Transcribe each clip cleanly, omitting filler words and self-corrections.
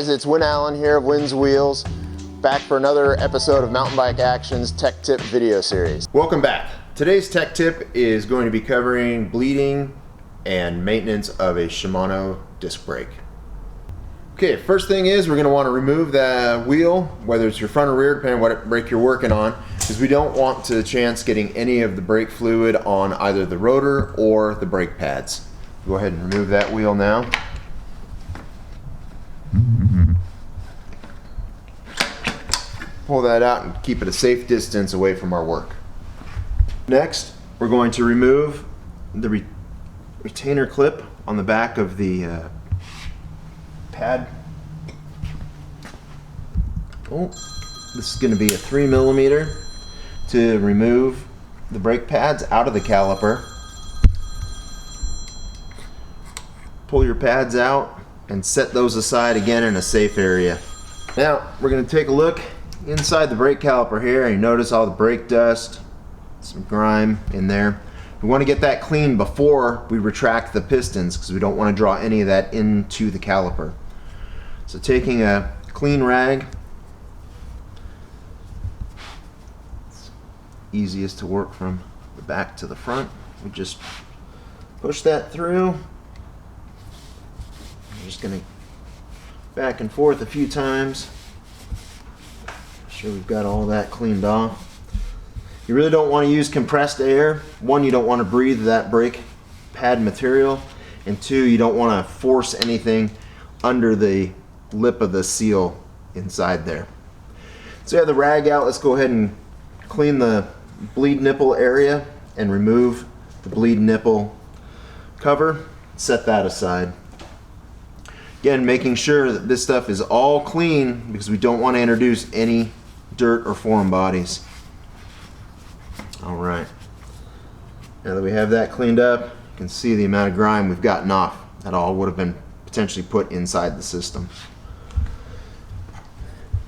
guys, it's Win Allen here of Win's Wheels, back for another episode of Mountain Bike Action's Tech Tip video series. Welcome back. Today's tech tip is going to be covering bleeding and maintenance of a Shimano disc brake. Okay, first thing is we're going to want to remove the wheel, whether it's your front or rear, depending on what brake you're working on, because we don't want to chance getting any of the brake fluid on either the rotor or the brake pads. Go ahead and remove that wheel now. Pull that out and keep it a safe distance away from our work. Next, we're going to remove the retainer clip on the back of the pad. Oh, this is going to be a 3mm to remove the brake pads out of the caliper. Pull your pads out and set those aside again in a safe area. Now we're going to take a look inside the brake caliper here, and you notice all the brake dust, some grime in there. We want to get that clean before we retract the pistons because we don't want to draw any of that into the caliper. So taking a clean rag, it's easiest to work from the back to the front. We just push that through. I'm just going to back and forth a few times. Sure we've got all that cleaned off. You really don't want to use compressed air. One, you don't want to breathe that brake pad material, and two, you don't want to force anything under the lip of the seal inside there. So you have the rag out. Let's go ahead and clean the bleed nipple area and remove the bleed nipple cover. Set that aside. Again, making sure that this stuff is all clean because we don't want to introduce any dirt or foreign bodies. All right, now that we have that cleaned up, you can see the amount of grime we've gotten off. That all would have been potentially put inside the system.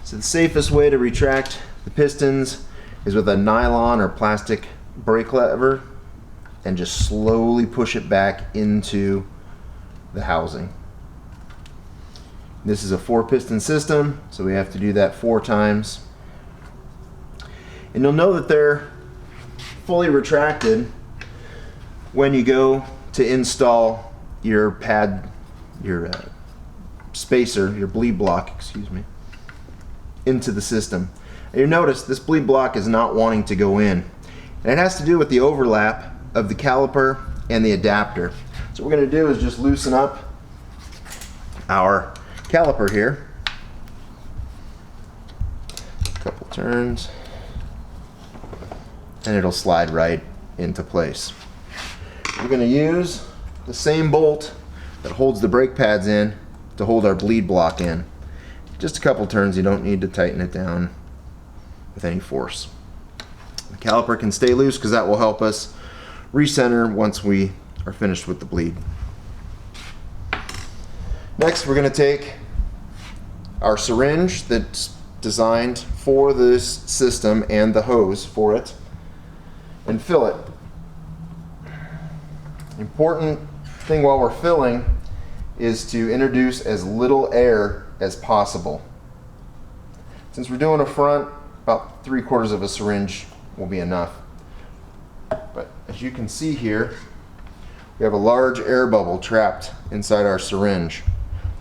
So the safest way to retract the pistons is with a nylon or plastic brake lever and just slowly push it back into the housing. This is a 4-piston system, so we have to do that 4 times. And you'll know that they're fully retracted when you go to install your pad, your spacer, your bleed block, excuse me, into the system. And you notice this bleed block is not wanting to go in. And it has to do with the overlap of the caliper and the adapter. So what we're going to do is just loosen up our caliper here. A couple turns, and it'll slide right into place. We're going to use the same bolt that holds the brake pads in to hold our bleed block in. Just a couple turns, you don't need to tighten it down with any force. The caliper can stay loose because that will help us recenter once we are finished with the bleed. Next, we're going to take our syringe that's designed for this system and the hose for it and fill it. Important thing while we're filling is to introduce as little air as possible. Since we're doing a front, about 3/4 of a syringe will be enough. But as you can see here, we have a large air bubble trapped inside our syringe.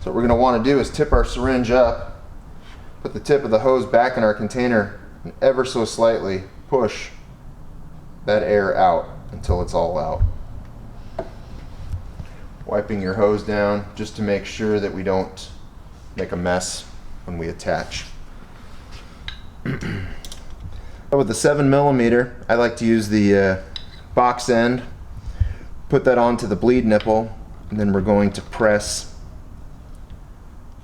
So what we're going to want to do is tip our syringe up, put the tip of the hose back in our container, and ever so slightly push that air out until it's all out. Wiping your hose down just to make sure that we don't make a mess when we attach. With the 7mm, I like to use the box end, put that onto the bleed nipple, and then we're going to press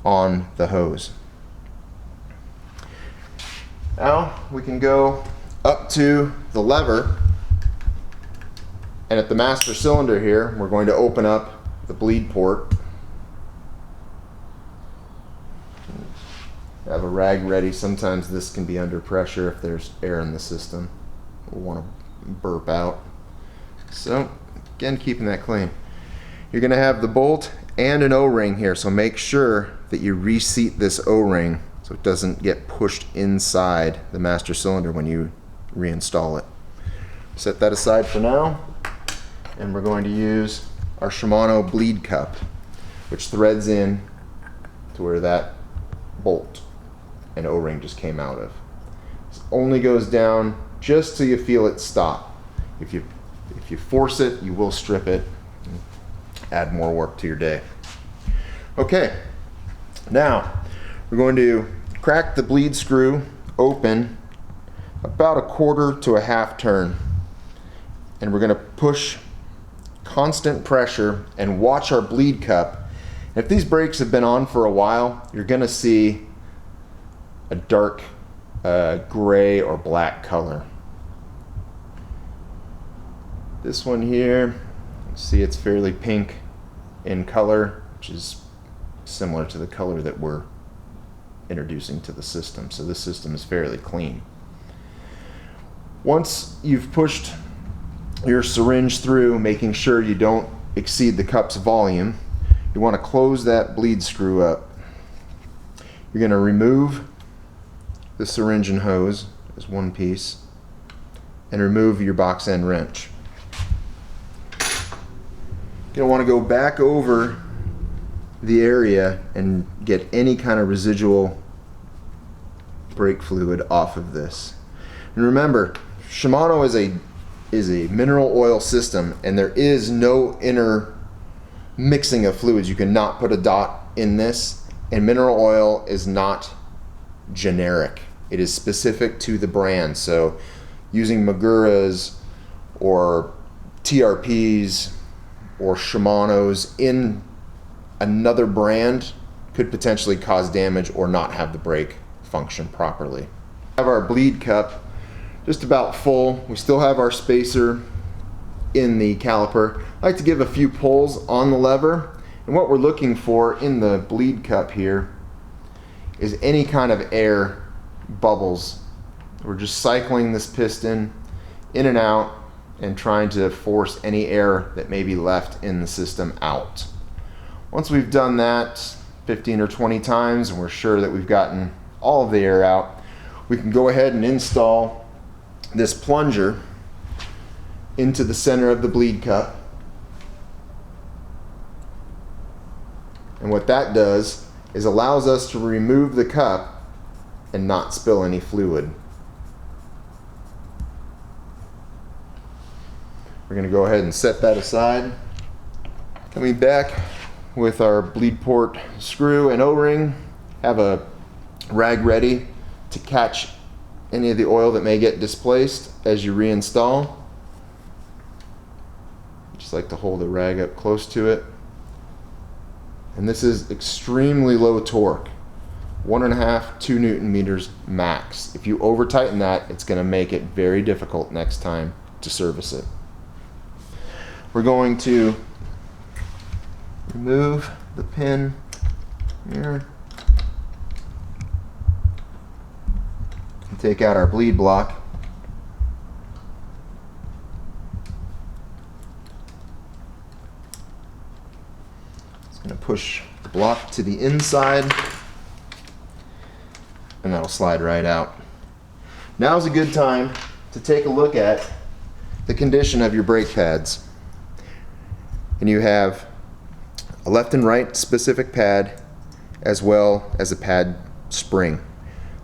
on the hose. Now we can go up to the lever, and at the master cylinder here, we're going to open up the bleed port. Have a rag ready. Sometimes this can be under pressure if there's air in the system. We'll want to burp out. So again, keeping that clean. You're going to have the bolt and an O-ring here, so make sure that you reseat this O-ring so it doesn't get pushed inside the master cylinder when you reinstall it. Set that aside for now, and we're going to use our Shimano bleed cup, which threads in to where that bolt and O-ring just came out of. This only goes down just till you feel it stop. If you force it, you will strip it and add more work to your day. Okay, now we're going to crack the bleed screw open about a quarter to a half turn, and we're going to push constant pressure and watch our bleed cup. If these brakes have been on for a while, you're going to see a dark gray or black color. This one here, you see it's fairly pink in color, which is similar to the color that we're introducing to the system. So this system is fairly clean. Once you've pushed your syringe through, making sure you don't exceed the cup's volume, you want to close that bleed screw up. You're going to remove the syringe and hose as one piece and remove your box end wrench. You're going to want to go back over the area and get any kind of residual brake fluid off of this. And remember, Shimano is a mineral oil system, and there is no inner mixing of fluids. You cannot put a dot in this, and mineral oil is not generic. It is specific to the brand. So using Magura's or TRP's or Shimano's in another brand could potentially cause damage or not have the brake function properly. We have our bleed cup just about full. We still have our spacer in the caliper. I like to give a few pulls on the lever, and what we're looking for in the bleed cup here is any kind of air bubbles. We're just cycling this piston in and out and trying to force any air that may be left in the system out. Once we've done that 15 or 20 times and we're sure that we've gotten all of the air out, we can go ahead and install this plunger into the center of the bleed cup. And what that does is allows us to remove the cup and not spill any fluid. We're going to go ahead and set that aside. Coming back with our bleed port screw and O-ring, have a rag ready to catch any of the oil that may get displaced as you reinstall. Just like to hold the rag up close to it. And this is extremely low torque, 1.5 to 2 Newton meters max. If you over tighten that, it's going to make it very difficult next time to service it. We're going to remove the pin here and take out our bleed block. It's going to push the block to the inside, and that'll slide right out. Now's a good time to take a look at the condition of your brake pads. And you have a left and right specific pad as well as a pad spring.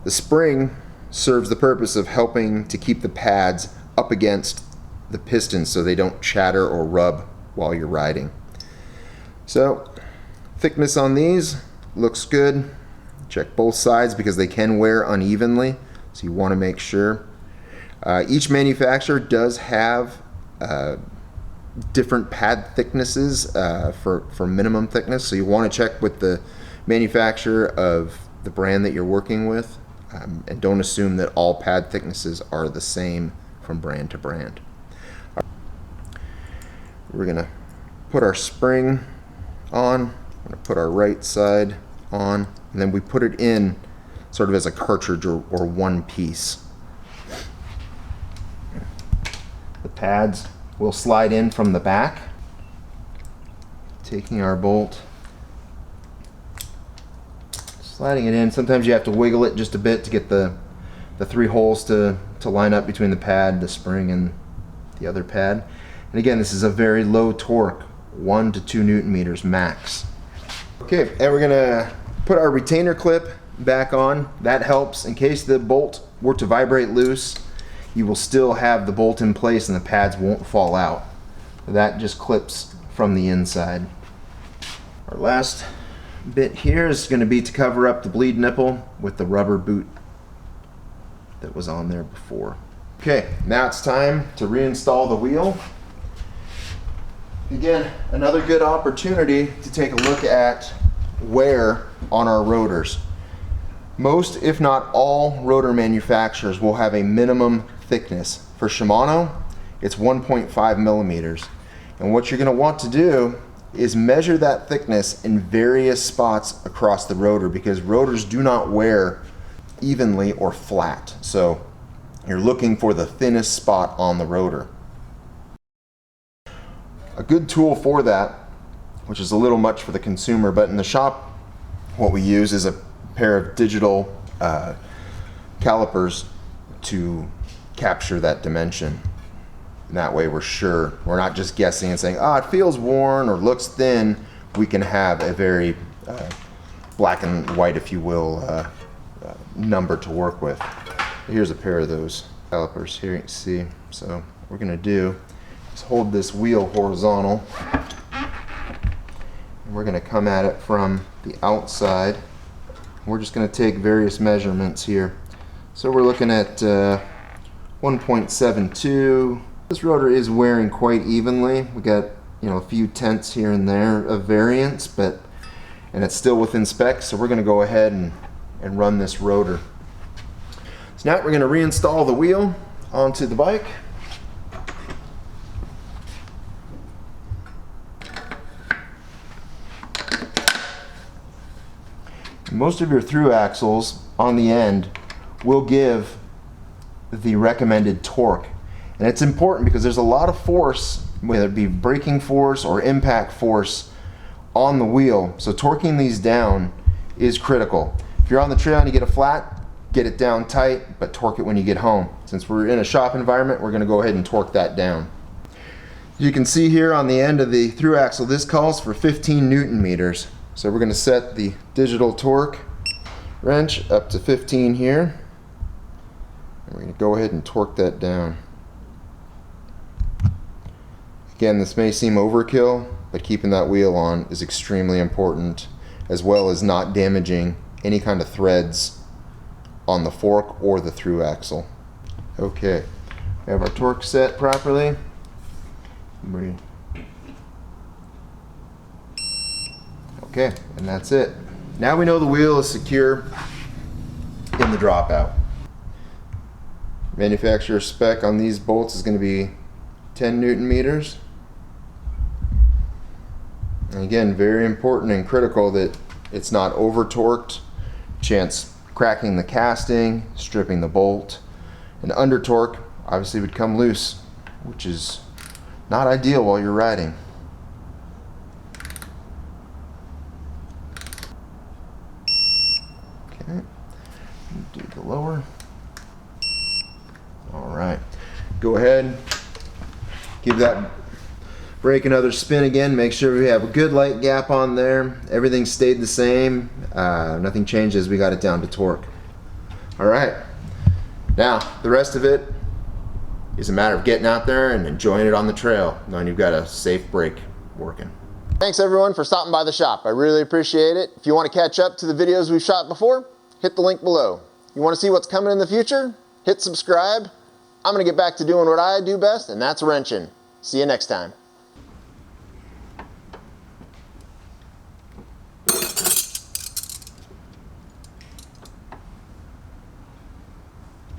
The spring serves the purpose of helping to keep the pads up against the pistons so they don't chatter or rub while you're riding. So thickness on these looks good. Check both sides because they can wear unevenly, so you want to make sure. Each manufacturer does have different pad thicknesses for minimum thickness, so you want to check with the manufacturer of the brand that you're working with, and don't assume that all pad thicknesses are the same from brand to brand. We're going to put our spring on, we're going to put our right side on, and then we put it in sort of as a cartridge or one piece. The pads will slide in from the back. Taking our bolt Sliding it in. Sometimes you have to wiggle it just a bit to get the 3 holes to line up between the pad, the spring, and the other pad. And again, this is a very low torque, 1 to 2 Newton meters max. Okay, and we're gonna put our retainer clip back on. That helps in case the bolt were to vibrate loose. You will still have the bolt in place and the pads won't fall out. That just clips from the inside. Our last bit here is going to be to cover up the bleed nipple with the rubber boot that was on there before. Okay, now it's time to reinstall the wheel. Again, another good opportunity to take a look at wear on our rotors. Most, if not all, rotor manufacturers will have a minimum thickness. For Shimano, it's 1.5 millimeters. And what you're going to want to do is measure that thickness in various spots across the rotor, because rotors do not wear evenly or flat. So you're looking for the thinnest spot on the rotor. A good tool for that, which is a little much for the consumer, but in the shop what we use is a pair of digital calipers to capture that dimension. And that way we're sure, we're not just guessing and saying, it feels worn or looks thin. We can have a very black and white, if you will, number to work with. Here's a pair of those calipers here, you can see. So what we're gonna do is hold this wheel horizontal, and we're gonna come at it from the outside. We're just gonna take various measurements here. So we're looking at 1.72. This rotor is wearing quite evenly. We got, a few tenths here and there of variance, and it's still within specs. So we're going to go ahead and run this rotor. So now we're going to reinstall the wheel onto the bike. Most of your through axles on the end will give the recommended torque. And it's important because there's a lot of force, whether it be braking force or impact force, on the wheel. So torquing these down is critical. If you're on the trail and you get a flat, get it down tight, but torque it when you get home. Since we're in a shop environment, we're going to go ahead and torque that down. You can see here on the end of the through axle, this calls for 15 Newton meters. So we're going to set the digital torque wrench up to 15 here. And we're going to go ahead and torque that down. Again, this may seem overkill, but keeping that wheel on is extremely important, as well as not damaging any kind of threads on the fork or the through axle. Okay, we have our torque set properly. Okay, and that's it. Now we know the wheel is secure in the dropout. Manufacturer spec on these bolts is going to be 10 Newton meters. And again, very important and critical that it's not over torqued, chance cracking the casting, stripping the bolt. And under torque obviously would come loose, which is not ideal while you're riding. Okay, do the lower. All right, go ahead, give that brake another spin again. Make sure we have a good light gap on there. Everything stayed the same. Nothing changed as we got it down to torque. All right, now the rest of it is a matter of getting out there and enjoying it on the trail, knowing you've got a safe brake working. Thanks everyone for stopping by the shop. I really appreciate it. If you want to catch up to the videos we've shot before, hit the link below. You want to see what's coming in the future? Hit subscribe. I'm going to get back to doing what I do best, and that's wrenching. See you next time.